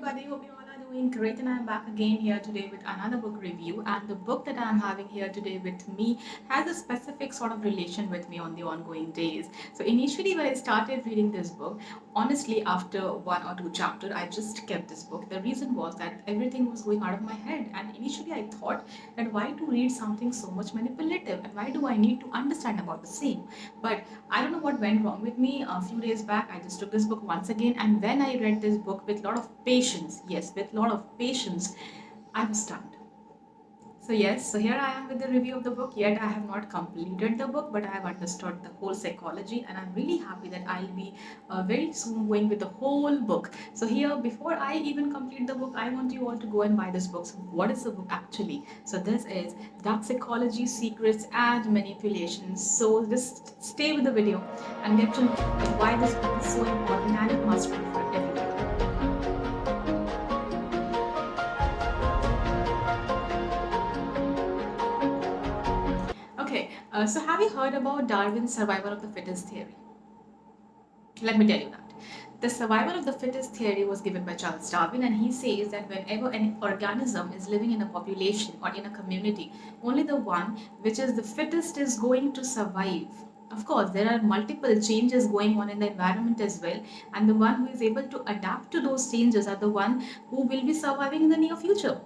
everybody, hope you all are doing great, and I'm back again here today with another book review. And the book that I'm having here today with me has a specific sort of relation with me on the ongoing days. So initially when I started reading this book, honestly after one or two chapters I just kept this book. The reason was that everything was going out of my head, and initially I thought that why to read something so much manipulative and why do I need to understand about the same. But I don't know what went wrong with me. A few days back, I just took this book once again, and when I read this book with a lot of patience, yes, with a lot of patience, I was stunned. So yes, so here I am with the review of the book. Yet I have not completed the book, but I have understood the whole psychology, and I'm really happy that I'll be very soon going with the whole book. So here, before I even complete the book, I want you all to go and buy this book. So what is the book actually? So this is Dark Psychology, Secrets and Manipulations. So just stay with the video and get to know why this book is so important and it must read for everyone. Okay, so have you heard about Darwin's survival of the fittest theory? Let me tell you that. The survival of the fittest theory was given by Charles Darwin, and he says that whenever an organism is living in a population or in a community, only the one which is the fittest is going to survive. Of course, there are multiple changes going on in the environment as well, and the one who is able to adapt to those changes are the one who will be surviving in the near future.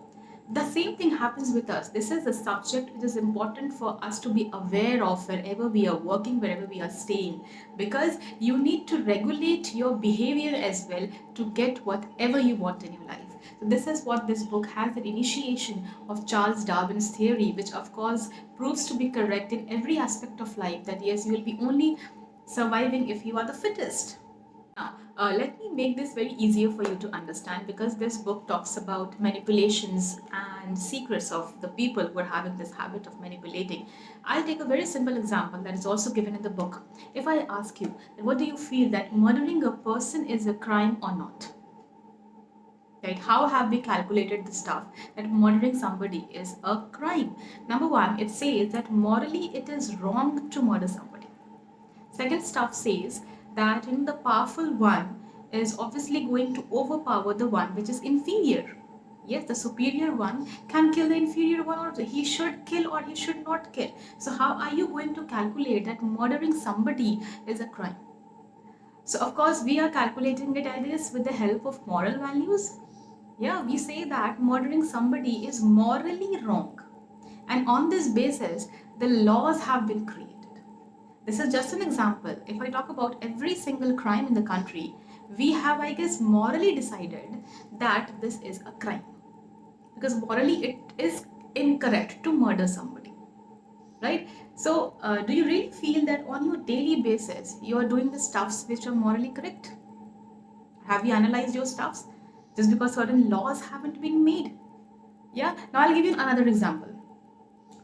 The same thing happens with us. This is a subject which is important for us to be aware of wherever we are working, wherever we are staying, because you need to regulate your behavior as well to get whatever you want in your life. So this is what this book has, an initiation of Charles Darwin's theory, which of course proves to be correct in every aspect of life, that yes, you will be only surviving if you are the fittest. Now, let me make this very easier for you to understand, because this book talks about manipulations and secrets of the people who are having this habit of manipulating. I'll take a very simple example that is also given in the book. If I ask you, what do you feel that murdering a person is a crime or not? Right? How have we calculated the stuff that murdering somebody is a crime? Number one, it says that morally it is wrong to murder somebody. Second stuff says that the powerful one is obviously going to overpower the one which is inferior. Yes, the superior one can kill the inferior one, or he should kill or he should not kill. So how are you going to calculate that murdering somebody is a crime? So of course we are calculating it, I guess, with the help of moral values. Yeah, we say that murdering somebody is morally wrong, and on this basis the laws have been created. This is just an example. If I talk about every single crime in the country, we have, I guess, morally decided that this is a crime. Because morally it is incorrect to murder somebody. Right? So, do you really feel that on your daily basis, you are doing the stuffs which are morally correct? Have you analyzed your stuffs? Just because certain laws haven't been made. Yeah? Now I'll give you another example.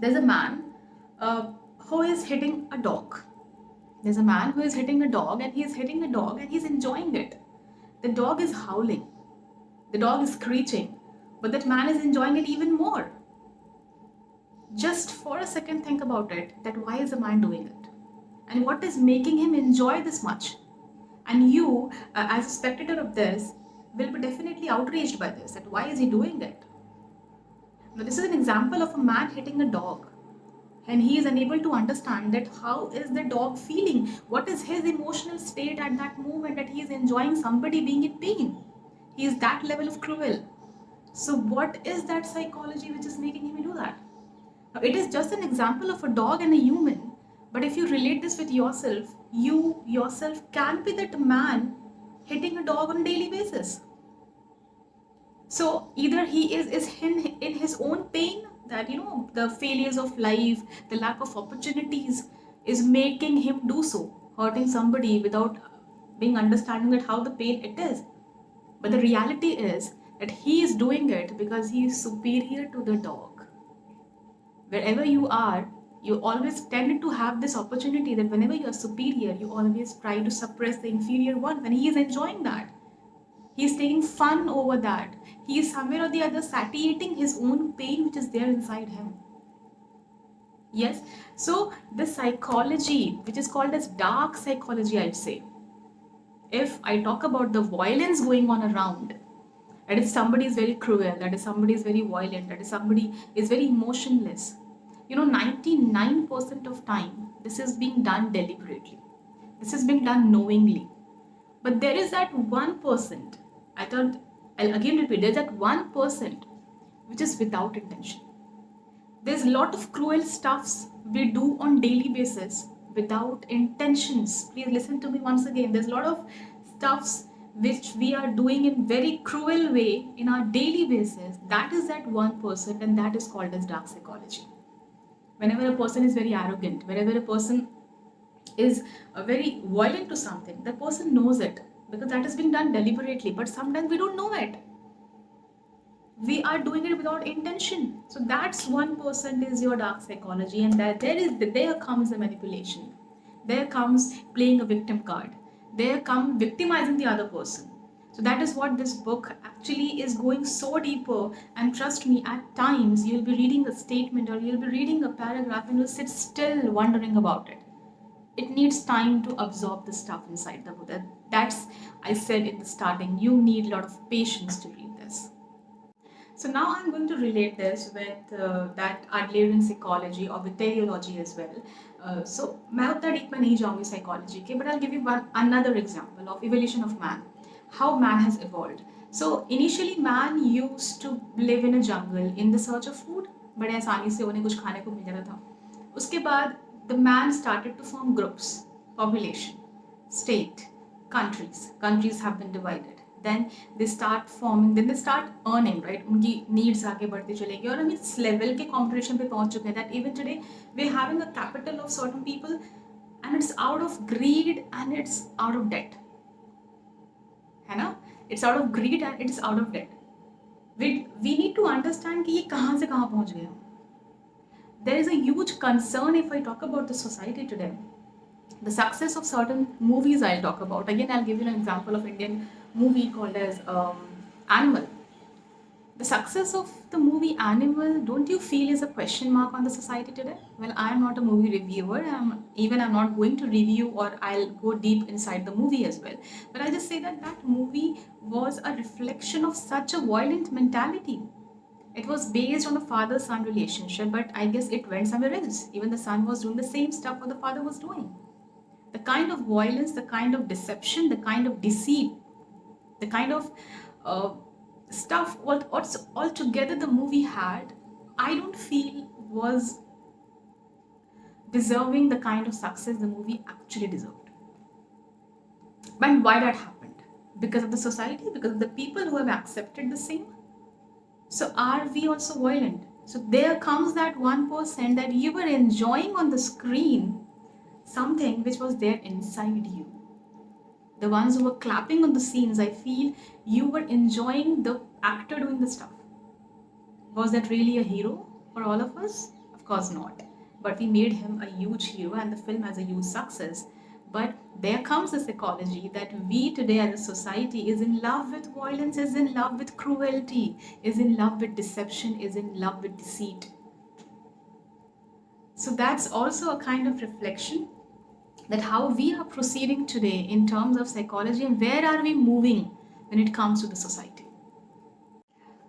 There's a man who is hitting a dog. There's a man who is hitting a dog, and he's hitting a dog and he's enjoying it. The dog is howling. The dog is screeching. But that man is enjoying it even more. Just for a second think about it, that why is the man doing it? And what is making him enjoy this much? And you, as a spectator of this, will be definitely outraged by this, that why is he doing it? Now this is an example of a man hitting a dog, and he is unable to understand that how is the dog feeling, what is his emotional state at that moment, that he is enjoying somebody being in pain. He is that level of cruel. So what is that psychology which is making him do that? Now, it is just an example of a dog and a human, but if you relate this with yourself, you yourself can be that man hitting a dog on a daily basis. So either he is in his own pain, that the failures of life, the lack of opportunities is making him do so, hurting somebody without being understanding that how the pain it is. But the reality is that he is doing it because he is superior to the dog. Wherever you are, you always tend to have this opportunity that whenever you are superior, you always try to suppress the inferior one when he is enjoying that. He is taking fun over that. He is somewhere or the other satiating his own pain which is there inside him. Yes, so the psychology, which is called as dark psychology, I'd say. If I talk about the violence going on around, that if somebody is very cruel, that if somebody is very violent, that if somebody is very emotionless, 99% of time this is being done deliberately. This is being done knowingly. But there is that 1%, I thought, I'll again repeat, there's that 1% which is without intention. There's a lot of cruel stuffs we do on daily basis without intentions. Please listen to me once again. There's a lot of stuffs which we are doing in very cruel way in our daily basis. That is that 1%, and that is called as dark psychology. Whenever a person is very arrogant, whenever a person is very violent to something, the person knows it because that is being done deliberately, but sometimes we don't know it. We are doing it without intention. So that's 1% is your dark psychology, and that there comes the manipulation. There comes playing a victim card. There come victimizing the other person. So that is what this book actually is going so deeper. And trust me, at times you'll be reading a statement or you'll be reading a paragraph and you'll sit still wondering about it. It needs time to absorb the stuff inside the book. That's, I said in the starting, you need a lot of patience to read this. So now I'm going to relate this with that Adlerian psychology or with teleology as well. So मैं उतना deep में नहीं जाऊँगी psychology के, but I'll give you another example of evolution of man, how man has evolved. So initially man used to live in a jungle in the search of food, बड़े आसानी से उन्हें कुछ खाने को मिल जाता था. उसके बाद the man started to form groups, population, state, countries have been divided. Then they start forming, then they start earning, right? उनकी needs आगे बढ़ती चलेगी और हम इस level के competition पे पहुंच चुके हैं that even today we're having a capital of certain people and it's out of greed and it's out of debt, है ना? It's out of greed and it's out of debt. We need to understand कि ये कहाँ से कहाँ पहुंच गया. There is a huge concern if I talk about the society today. The success of certain movies I'll talk about. Again, I'll give you an example of Indian movie called as Animal. The success of the movie Animal, don't you feel is a question mark on the society today? Well, I'm not a movie reviewer. I'm not going to review or I'll go deep inside the movie as well. But I'll just say that that movie was a reflection of such a violent mentality. It was based on a father-son relationship, but I guess it went somewhere else. Even the son was doing the same stuff what the father was doing. The kind of violence, the kind of deception, the kind of deceit, the kind of stuff what altogether the movie had, I don't feel was deserving the kind of success the movie actually deserved. But why that happened? Because of the society, because of the people who have accepted the same. So are we also violent? So there comes that 1% that you were enjoying on the screen something which was there inside you. The ones who were clapping on the scenes, I feel you were enjoying the actor doing the stuff. Was that really a hero for all of us? Of course not. But we made him a huge hero and the film has a huge success. But there comes the psychology that we today as a society is in love with violence, is in love with cruelty, is in love with deception, is in love with deceit. So that's also a kind of reflection that how we are proceeding today in terms of psychology and where are we moving when it comes to the society.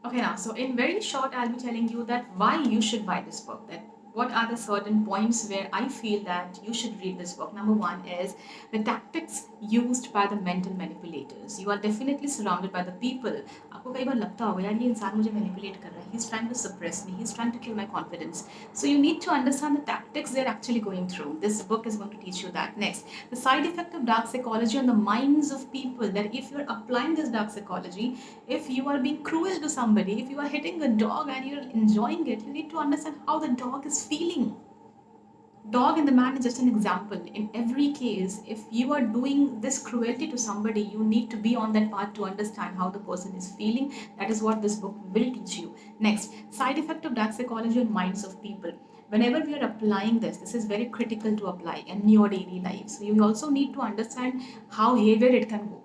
Okay, now, so in very short, I'll be telling you that why you should buy this book, that what are the certain points where I feel that you should read this book. Number one is the tactics used by the mental manipulators. You are definitely surrounded by the people. आपको कई बार लगता होगा यार ये इंसान मुझे manipulate कर रहा है. He's trying to suppress me. He's trying to kill my confidence. So you need to understand the tactics they're actually going through. This book is going to teach you that. Next, the side effect of dark psychology on the minds of people. That if you're applying this dark psychology, if you are being cruel to somebody, if you are hitting a dog and you're enjoying it, you need to understand how the dog is feeling. Dog and the man is just an example. In every case, if you are doing this cruelty to somebody, you need to be on that path to understand how the person is feeling. That is what this book will teach you. Next, side effect of dark psychology on minds of people. Whenever we are applying this is very critical to apply in your daily life. So you also need to understand how heavier it can go.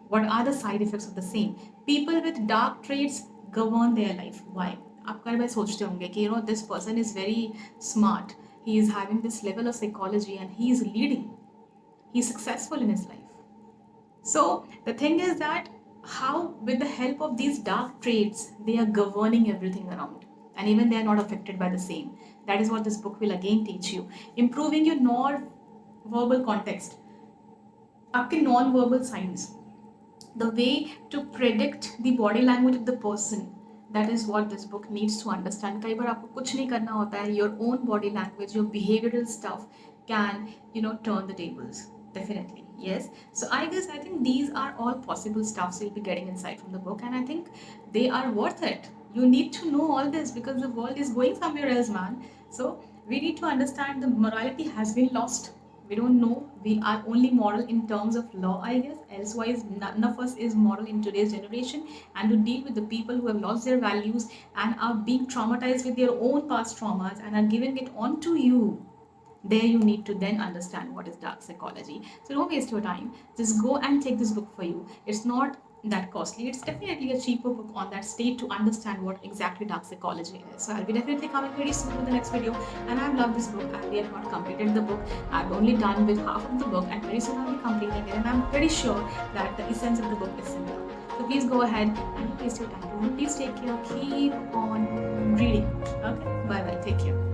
What are the side effects of the same? People with dark traits govern their life. Why? आप कई बार सोचते होंगे कि this person is very smart. He is having this level of psychology and he is leading. He is successful in his life. So the thing is that how with the help of these dark traits they are governing everything around, and even they are not affected by the same. That is what this book will again teach you. Improving your non-verbal context, आपके non-verbal signs, the way to predict the body language of the person. That is what this book needs to understand. कई बार आपको कुछ नहीं करना होता है, your own body language, your behavioral stuff can turn the tables. Definitely, yes. So I guess I think these are all possible stuffs you'll be getting insight from the book, and I think they are worth it. You need to know all this because the world is going somewhere else, man. So we need to understand the morality has been lost. We don't know. We are only moral in terms of law, I guess. Elsewise, none of us is moral in today's generation. And to deal with the people who have lost their values and are being traumatized with their own past traumas and are giving it on to you, there you need to then understand what is dark psychology. So don't waste your time. Just go and take this book for you. It's not that costly. It's definitely a cheaper book on that state to understand what exactly dark psychology is. So I'll be definitely coming very soon with the next video, and I've loved this book. I have not completed the book. I've only done with half of the book, and very soon I'll be completing it, and I'm pretty sure that the essence of the book is similar. So please go ahead and don't waste your time. Please take care. Keep on reading. Okay, bye bye. Take care.